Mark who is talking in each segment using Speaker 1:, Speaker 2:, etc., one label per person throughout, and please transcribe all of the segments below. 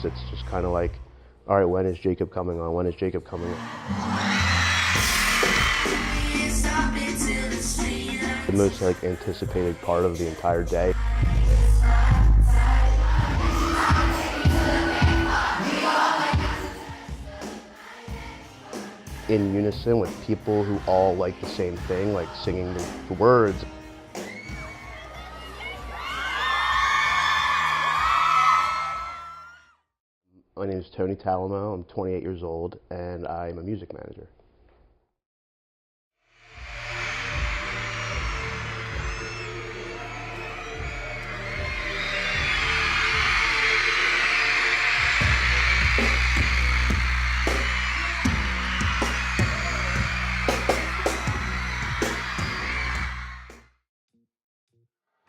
Speaker 1: It's just kind of like, all right, when is Jacob coming on? When is Jacob coming on? The most like anticipated part of the entire day. In unison with people who all like the same thing, like singing the words. My name is Tony Talamo, I'm 28 years old, and I'm a music manager.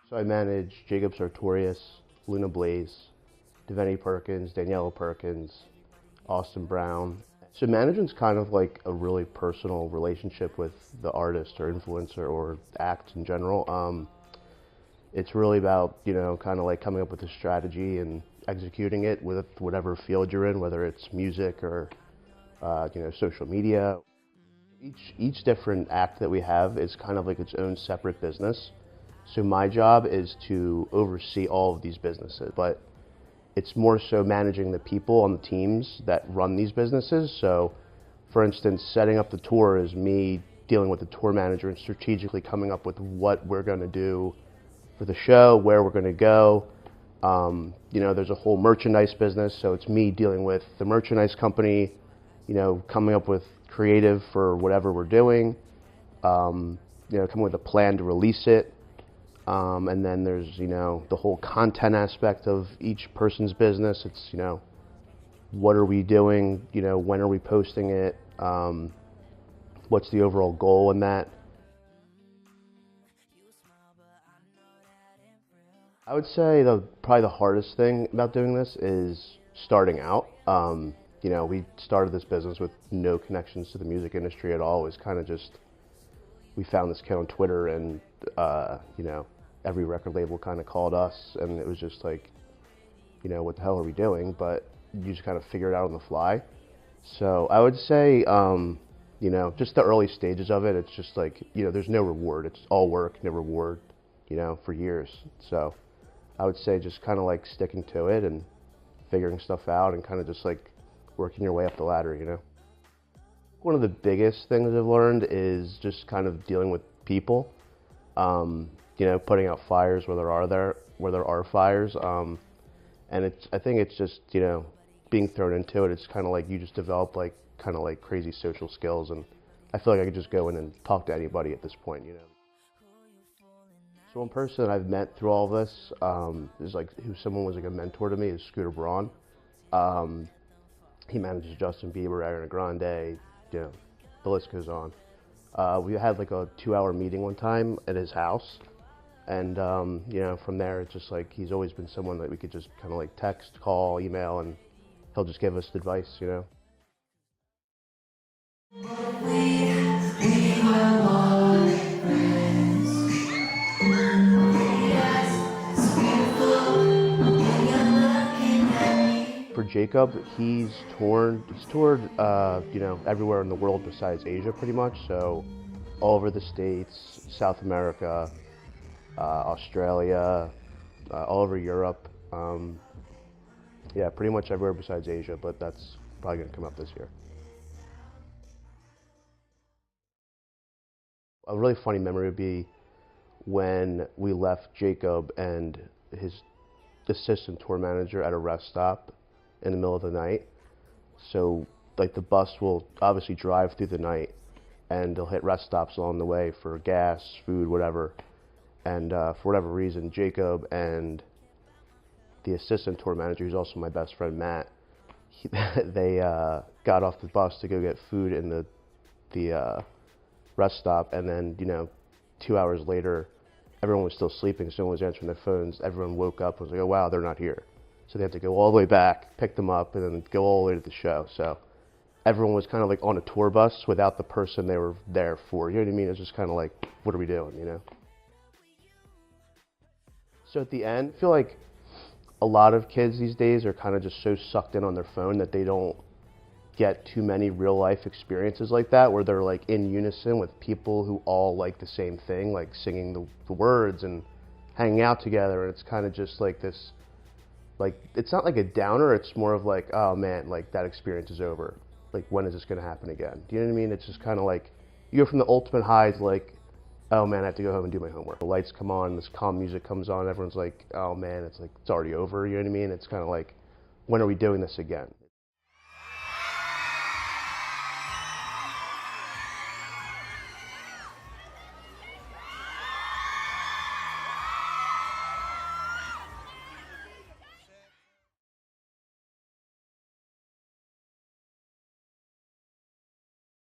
Speaker 1: So I manage Jacob Sartorius, Luna Blaze, Deveni Perkins, Daniela Perkins, Austin Brown. So management's kind of like a really personal relationship with the artist or influencer or act in general. It's really about, kind of like coming up with a strategy and executing it with whatever field you're in, whether it's music or, social media. Each different act that we have is kind of like its own separate business. So my job is to oversee all of these businesses, but it's more so managing the people on the teams that run these businesses. So for instance, setting up the tour is me dealing with the tour manager and strategically coming up with what we're going to do for the show, where we're going to go. There's a whole merchandise business, so it's me dealing with the merchandise company, coming up with creative for whatever we're doing, coming with a plan to release it. And then there's, the whole content aspect of each person's business. It's, what are we doing? When are we posting it? What's the overall goal in that? I would say probably the hardest thing about doing this is starting out. We started this business with no connections to the music industry at all. It was kind of just, we found this kid on Twitter and, every record label kind of called us, and it was just like, what the hell are we doing? But you just kind of figure it out on the fly. So I would say, just the early stages of it, it's just like, there's no reward. It's all work, no reward, for years. So I would say just kind of like sticking to it and figuring stuff out and kind of just like working your way up the ladder, One of the biggest things I've learned is just kind of dealing with people. Putting out fires where there are fires, and I think it's just being thrown into it. It's kind of like you just develop like kind of like crazy social skills, and I feel like I could just go in and talk to anybody at this point. So one person that I've met through all this is like someone was like a mentor to me is Scooter Braun. He manages Justin Bieber, Ariana Grande, the list goes on. We had like a 2-hour meeting one time at his house. And, from there, it's just like he's always been someone that we could just kind of like text, call, email, and he'll just give us advice, For Jacob, he's toured, everywhere in the world besides Asia pretty much. So all over the States, South America, Australia, all over Europe. Pretty much everywhere besides Asia, but that's probably going to come up this year. A really funny memory would be when we left Jacob and his assistant tour manager at a rest stop in the middle of the night. So like the bus will obviously drive through the night and they'll hit rest stops along the way for gas, food, whatever. And for whatever reason, Jacob and the assistant tour manager, who's also my best friend, Matt, they got off the bus to go get food in the rest stop. And then, 2 hours later, everyone was still sleeping. So no one was answering their phones. Everyone woke up and was like, oh, wow, they're not here. So they had to go all the way back, pick them up, and then go all the way to the show. So everyone was kind of like on a tour bus without the person they were there for. You know what I mean? It's just kind of like, what are we doing, So at the end, I feel like a lot of kids these days are kind of just so sucked in on their phone that they don't get too many real life experiences like that, where they're like in unison with people who all like the same thing, like singing the words and hanging out together. And it's kind of just like this, like, it's not like a downer, it's more of like, oh man, like that experience is over. Like, when is this going to happen again? Do you know what I mean? It's just kind of like, you go from the ultimate high to like, oh man, I have to go home and do my homework. The lights come on, this calm music comes on, everyone's like, oh man, it's like, it's already over, you know what I mean? It's kind of like, when are we doing this again?